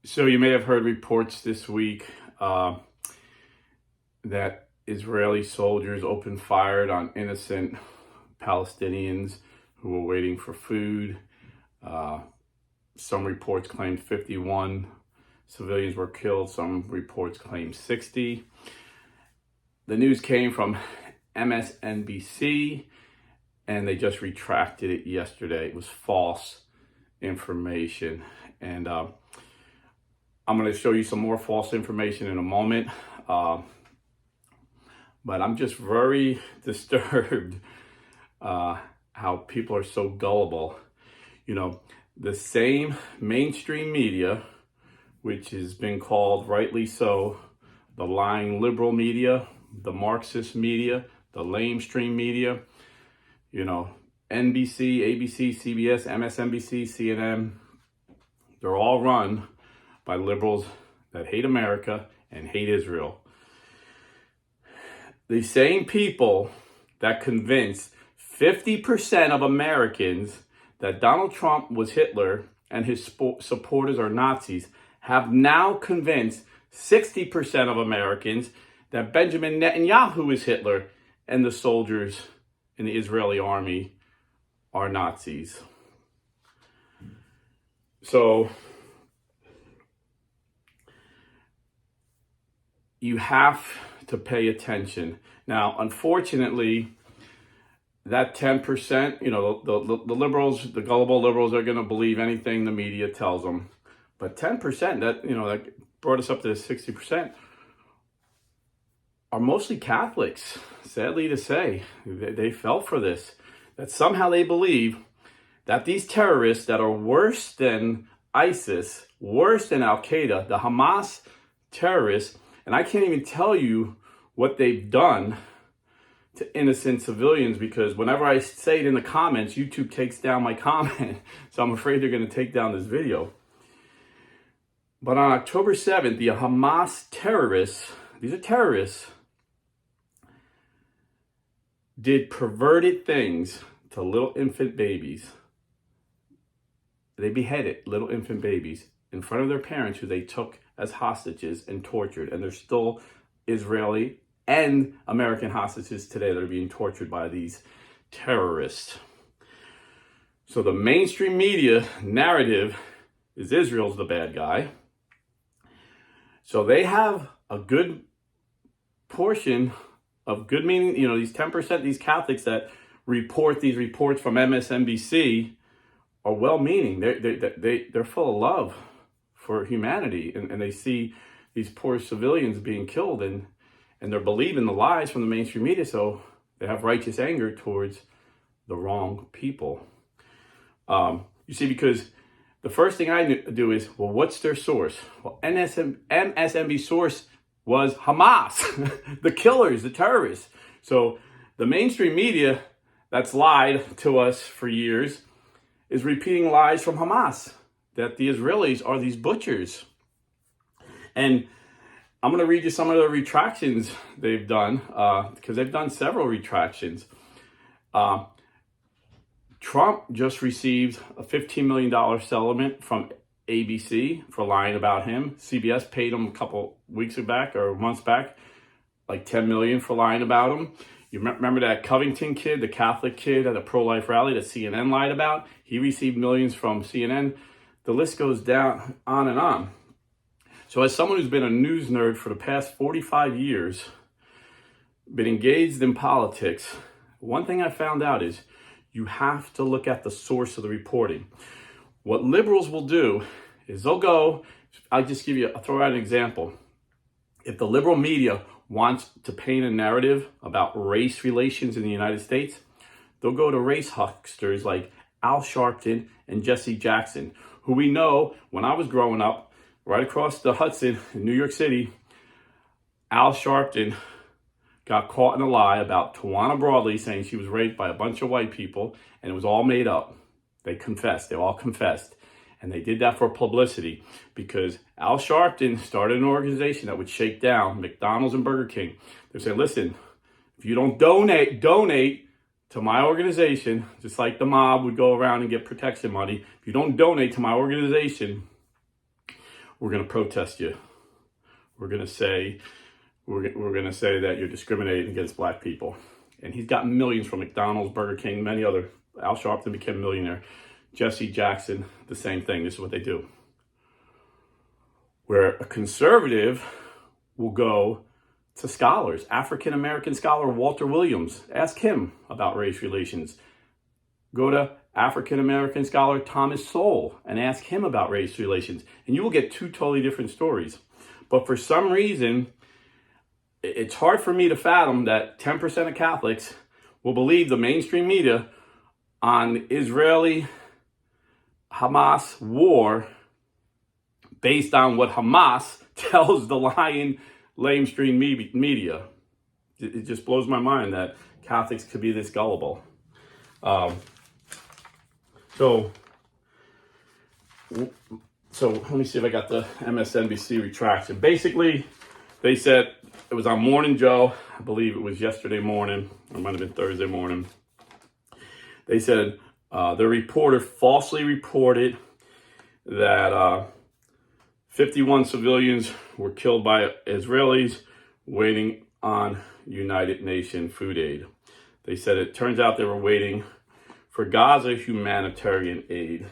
So you may have heard reports this week that Israeli soldiers opened fire on innocent Palestinians who were waiting for food. Some reports claimed 51 civilians were killed. Some reports claimed 60. The news came from MSNBC, and they just retracted it yesterday. It was false information. And I'm going to show you some more false information in a moment. But I'm just very disturbed how people are so gullible. You know, the same mainstream media, which has been called, rightly so, the lying liberal media, the Marxist media, the lamestream media, you know, NBC, ABC, CBS, MSNBC, CNN, they're all run by liberals that hate America and hate Israel. The same people that convinced 50% of Americans that Donald Trump was Hitler and his supporters are Nazis have now convinced 60% of Americans that Benjamin Netanyahu is Hitler and the soldiers in the Israeli army are Nazis. So you have to pay attention. Now, unfortunately, that 10%, you know, the liberals, the gullible liberals are going to believe anything the media tells them. But 10%, that, you know, that brought us up to 60%, are mostly Catholics, sadly to say. They fell for this. That somehow they believe that these terrorists that are worse than ISIS, worse than Al-Qaeda, the Hamas terrorists, and I can't even tell you what they've done to innocent civilians, because whenever I say it in the comments, YouTube takes down my comment. So I'm afraid they're going to take down this video. But on October 7th, the Hamas terrorists, these are terrorists, did perverted things to little infant babies. They beheaded little infant babies in front of their parents, who they took as hostages and tortured. And there's still Israeli and American hostages today that are being tortured by these terrorists. So the mainstream media narrative is Israel's the bad guy. So they have a good portion of good meaning, you know, these 10%, these Catholics that report these reports from MSNBC are well-meaning. They're full of love for humanity, and they see these poor civilians being killed, and they're believing the lies from the mainstream media, so they have righteous anger towards the wrong people. You see, because the first thing I do is, well, what's their source? Well, MSNBC source was Hamas, the killers, the terrorists. So the mainstream media that's lied to us for years is repeating lies from Hamas, that the Israelis are these butchers. And I'm going to read you some of the retractions they've done, because they've done several retractions. Trump just received a $15 million settlement from ABC for lying about him. CBS paid him a couple weeks back or months back, like $10 million for lying about him. You remember that Covington kid, the Catholic kid at a pro-life rally that CNN lied about? He received millions from CNN. The list goes down, on and on. So as someone who's been a news nerd for the past 45 years, been engaged in politics, one thing I found out is you have to look at the source of the reporting. What liberals will do is they'll go, I'll throw out an example. If the liberal media wants to paint a narrative about race relations in the United States, they'll go to race hucksters like Al Sharpton and Jesse Jackson, who we know when I was growing up, right across the Hudson in New York City, Al Sharpton got caught in a lie about Tawana Broadley saying she was raped by a bunch of white people, and it was all made up. They confessed. They all confessed. And they did that for publicity, because Al Sharpton started an organization that would shake down McDonald's and Burger King. They said, listen, if you don't donate to my organization, just like the mob would go around and get protection money, if you don't donate to my organization, we're going to protest you. We're going to say that you're discriminating against black people. And he's got millions from McDonald's, Burger King, many other. Al Sharpton became a millionaire. Jesse Jackson, the same thing. This is what they do. Where a conservative will go to scholars, African-American scholar Walter Williams, ask him about race relations. Go to African-American scholar Thomas Sowell and ask him about race relations. And you will get two totally different stories. But for some reason, it's hard for me to fathom that 10% of Catholics will believe the mainstream media on the Israeli-Hamas war based on what Hamas tells the lying mainstream media. It just blows my mind that Catholics could be this gullible. So let me see if I got the MSNBC retraction. Basically, they said it was on Morning Joe. I believe it was yesterday morning, or it might have been Thursday morning. They said the reporter falsely reported that 51 civilians were killed by Israelis waiting on United Nations food aid. They said it turns out they were waiting for Gaza humanitarian aid,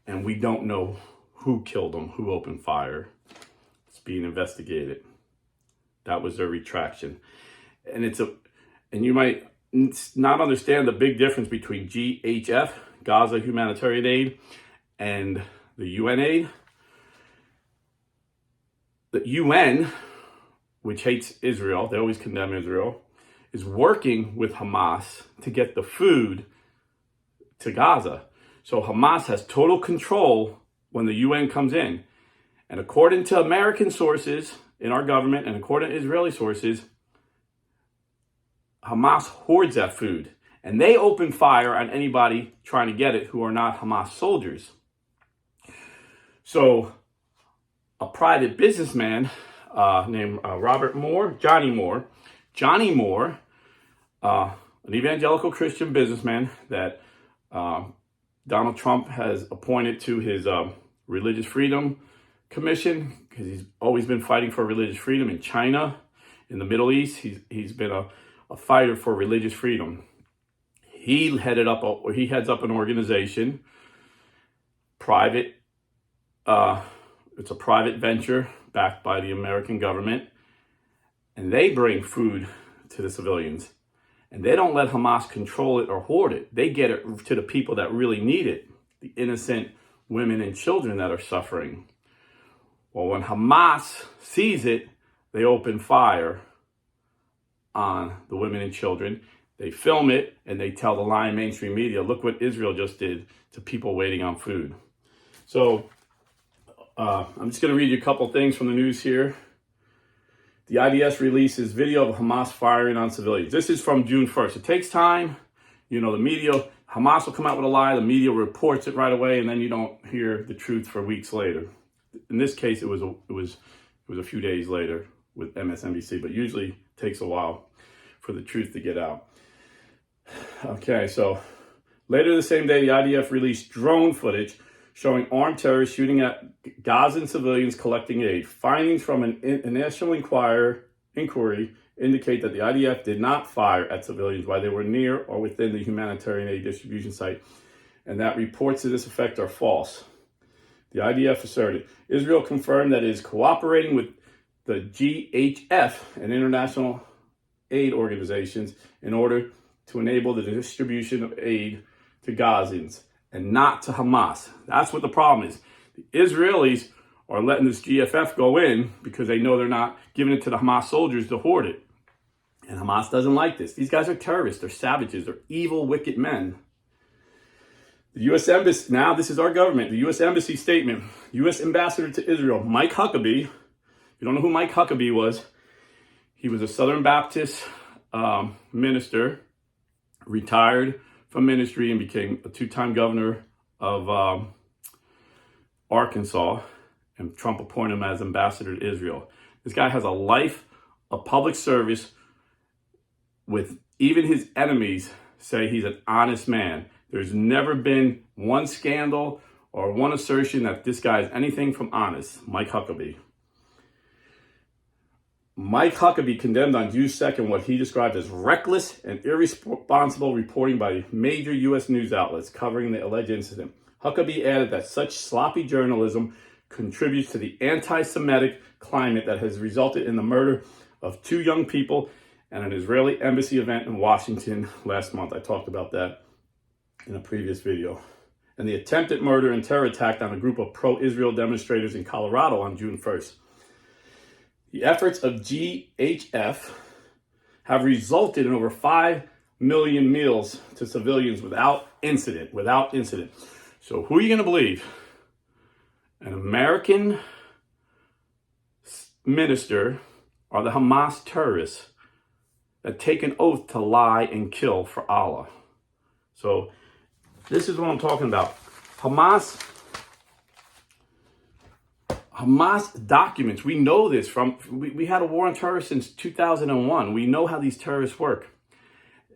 and we don't know who killed them, who opened fire. It's being investigated. That was their retraction. And you might not understand the big difference between GHF, Gaza humanitarian aid, and the UN aid. The UN, which hates Israel, they always condemn Israel, is working with Hamas to get the food to Gaza. So Hamas has total control when the UN comes in. And according to American sources in our government and according to Israeli sources, Hamas hoards that food. And they open fire on anybody trying to get it who are not Hamas soldiers. So a private businessman named Johnny Moore, an evangelical Christian businessman that Donald Trump has appointed to his Religious Freedom Commission, because he's always been fighting for religious freedom in China, in the Middle East. He's been a fighter for religious freedom. He heads up an organization, private. It's a private venture backed by the American government, and they bring food to the civilians. And they don't let Hamas control it or hoard it. They get it to the people that really need it, the innocent women and children that are suffering. Well, when Hamas sees it, they open fire on the women and children. They film it, and they tell the lying mainstream media, look what Israel just did to people waiting on food. So I'm just going to read you a couple things from the news here. The IDF releases video of Hamas firing on civilians. This is from June 1st. It takes time. You know, the media, Hamas will come out with a lie. The media reports it right away, and then you don't hear the truth for weeks later. In this case, it was a few days later with MSNBC, but usually it takes a while for the truth to get out. Okay, so later the same day, the IDF released drone footage showing armed terrorists shooting at Gazan civilians collecting aid. Findings from a national inquiry indicate that the IDF did not fire at civilians while they were near or within the humanitarian aid distribution site, and that reports to this effect are false. The IDF asserted. Israel confirmed that it is cooperating with the GHF and international aid organizations in order to enable the distribution of aid to Gazans and not to Hamas. That's what the problem is. The Israelis are letting this GFF go in because they know they're not giving it to the Hamas soldiers to hoard it. And Hamas doesn't like this. These guys are terrorists. They're savages. They're evil, wicked men. The U.S. Embassy, now this is our government, the U.S. Embassy statement, U.S. Ambassador to Israel, Mike Huckabee. If you don't know who Mike Huckabee was, he was a Southern Baptist minister, retired from ministry and became a two-time governor of Arkansas, and Trump appointed him as ambassador to Israel. This guy has a life of public service with even his enemies say he's an honest man. There's never been one scandal or one assertion that this guy is anything from honest, Mike Huckabee. Mike Huckabee condemned on June 2nd what he described as reckless and irresponsible reporting by major U.S. news outlets covering the alleged incident. Huckabee added that such sloppy journalism contributes to the anti-Semitic climate that has resulted in the murder of 2 young people at an Israeli embassy event in Washington last month. I talked about that in a previous video. And the attempted murder and terror attack on a group of pro-Israel demonstrators in Colorado on June 1st. The efforts of GHF have resulted in over 5 million meals to civilians without incident. So who are you going to believe? An American minister or the Hamas terrorists that take an oath to lie and kill for Allah? So this is what I'm talking about. Hamas documents, we know this from, we had a war on terror since 2001. We know how these terrorists work.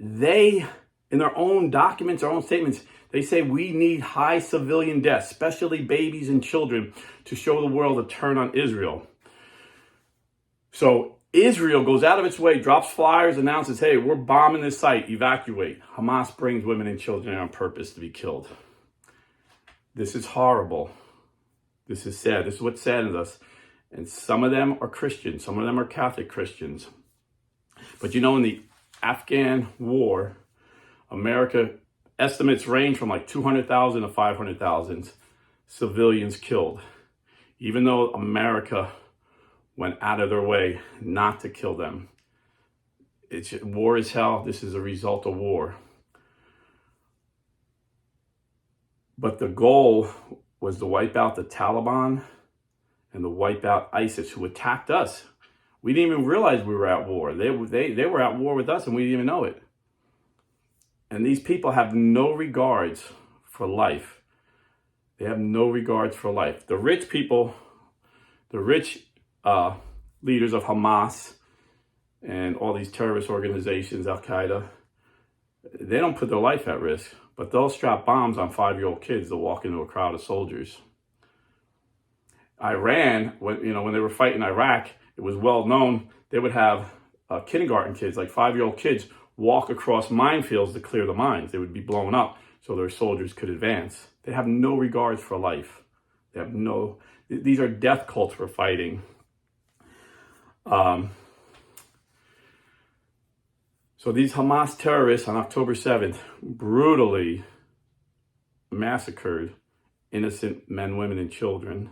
They, in their own documents, their own statements, they say we need high civilian deaths, especially babies and children, to show the world a turn on Israel. So Israel goes out of its way, drops flyers, announces, hey, we're bombing this site, evacuate. Hamas brings women and children on purpose to be killed. This is horrible. This is sad. This is what saddens us. And some of them are Christians. Some of them are Catholic Christians. But you know, in the Afghan war, America estimates range from like 200,000 to 500,000 civilians killed. Even though America went out of their way not to kill them. War is hell. This is a result of war. But the goal was to wipe out the Taliban and to wipe out ISIS, who attacked us. We didn't even realize we were at war. They were at war with us and we didn't even know it. And these people have no regards for life. They have no regards for life. The rich people, the rich leaders of Hamas and all these terrorist organizations, Al-Qaeda, they don't put their life at risk. But they'll strap bombs on 5-year-old kids to walk into a crowd of soldiers. Iran, when they were fighting Iraq, it was well known they would have kindergarten kids, like 5-year-old kids, walk across minefields to clear the mines. They would be blown up so their soldiers could advance. They have no regards for life. These are death cults we're fighting. So these Hamas terrorists on October 7th brutally massacred innocent men, women, and children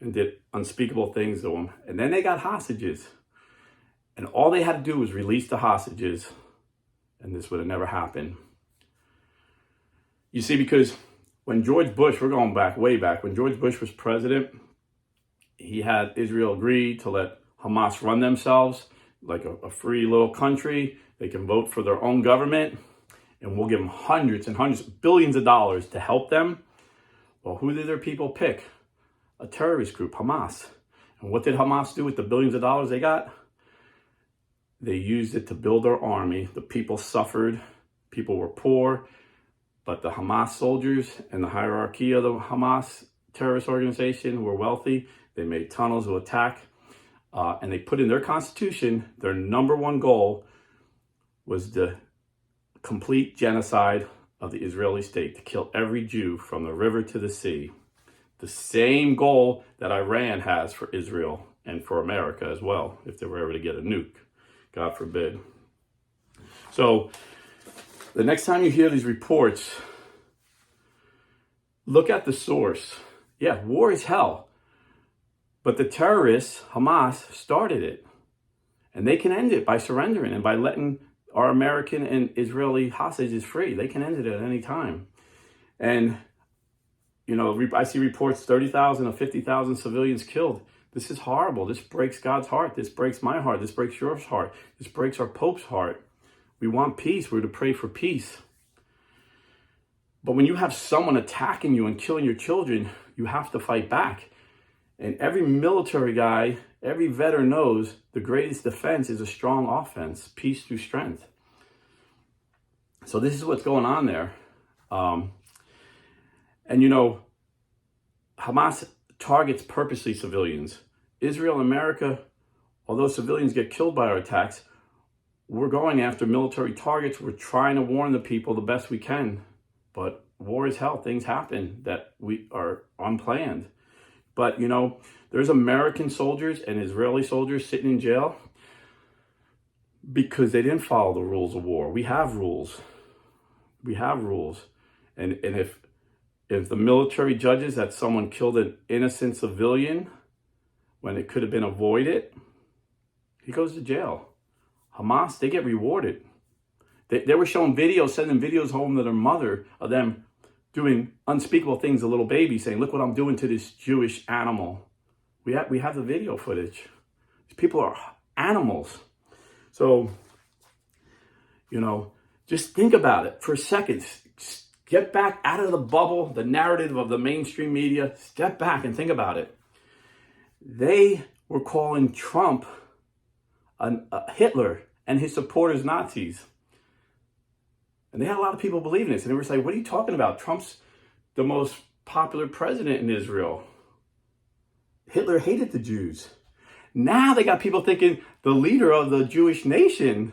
and did unspeakable things to them. And then they got hostages. And all they had to do was release the hostages, and this would have never happened. You see, because when George Bush, we're going back, way back, when George Bush was president, he had Israel agree to let Hamas run themselves like a free little country. They can vote for their own government, and we'll give them hundreds and hundreds, billions of dollars to help them. Well, who did their people pick? A terrorist group, Hamas. And what did Hamas do with the billions of dollars they got? They used it to build their army. The people suffered. People were poor. But the Hamas soldiers and the hierarchy of the Hamas terrorist organization were wealthy. They made tunnels to attack. And they put in their constitution, their number one goal was the complete genocide of the Israeli state, to kill every Jew from the river to the sea. The same goal that Iran has for Israel and for America as well, if they were ever to get a nuke, God forbid. So the next time you hear these reports, look at the source. Yeah, war is hell. But the terrorists, Hamas, started it. And they can end it by surrendering and by letting our American and Israeli hostages free. They can end it at any time. And, I see reports 30,000 or 50,000 civilians killed. This is horrible. This breaks God's heart. This breaks my heart. This breaks your heart. This breaks our Pope's heart. We want peace. We're to pray for peace. But when you have someone attacking you and killing your children, you have to fight back. And every military guy, every veteran knows the greatest defense is a strong offense, peace through strength. So this is what's going on there. And Hamas targets purposely civilians. Israel and America, although civilians get killed by our attacks, we're going after military targets. We're trying to warn the people the best we can. But war is hell. Things happen that we are unplanned. But, you know, there's American soldiers and Israeli soldiers sitting in jail because they didn't follow the rules of war. We have rules. We have rules. And if the military judges that someone killed an innocent civilian when it could have been avoided, he goes to jail. Hamas, they get rewarded. They were showing videos, sending videos home to their mother of them doing unspeakable things to little babies, saying, look what I'm doing to this Jewish animal. We have the video footage. These people are animals. So, you know, just think about it for a second. Get back out of the bubble, the narrative of the mainstream media. Step back and think about it. They were calling Trump Hitler and his supporters Nazis. And they had a lot of people believing this. And they were saying, what are you talking about? Trump's the most popular president in Israel. Hitler hated the Jews. Now they got people thinking the leader of the Jewish nation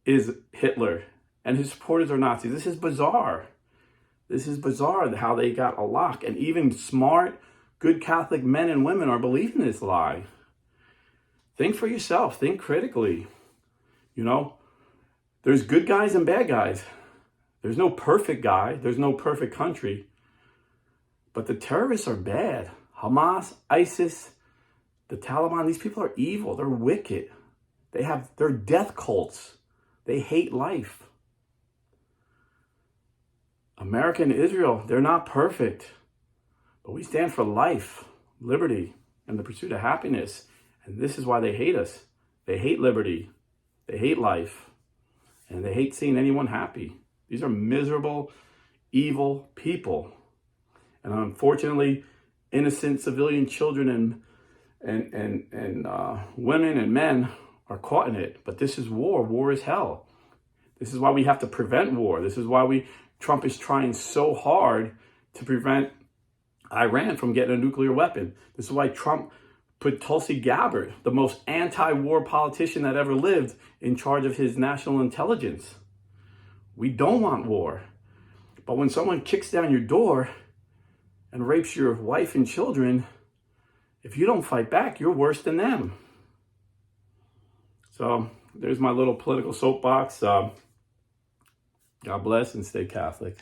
is Hitler and his supporters are Nazis. This is bizarre. This is bizarre how they got a lock. And even smart, good Catholic men and women are believing this lie. Think for yourself. Think critically. You know, there's good guys and bad guys. There's no perfect guy. There's no perfect country. But the terrorists are bad. Hamas, ISIS, the Taliban, these people are evil. They're wicked. They're death cults. They hate life. America and Israel, they're not perfect. But we stand for life, liberty, and the pursuit of happiness. And this is why they hate us. They hate liberty. They hate life. And they hate seeing anyone happy. These are miserable, evil people. And unfortunately, innocent civilian children and women and men are caught in it. But this is war. War is hell. This is why we have to prevent war. This is why Trump is trying so hard to prevent Iran from getting a nuclear weapon. This is why Trump put Tulsi Gabbard, the most anti-war politician that ever lived, in charge of his national intelligence. We don't want war. But when someone kicks down your door and rapes your wife and children, if you don't fight back, you're worse than them. So there's my little political soapbox. God bless and stay Catholic.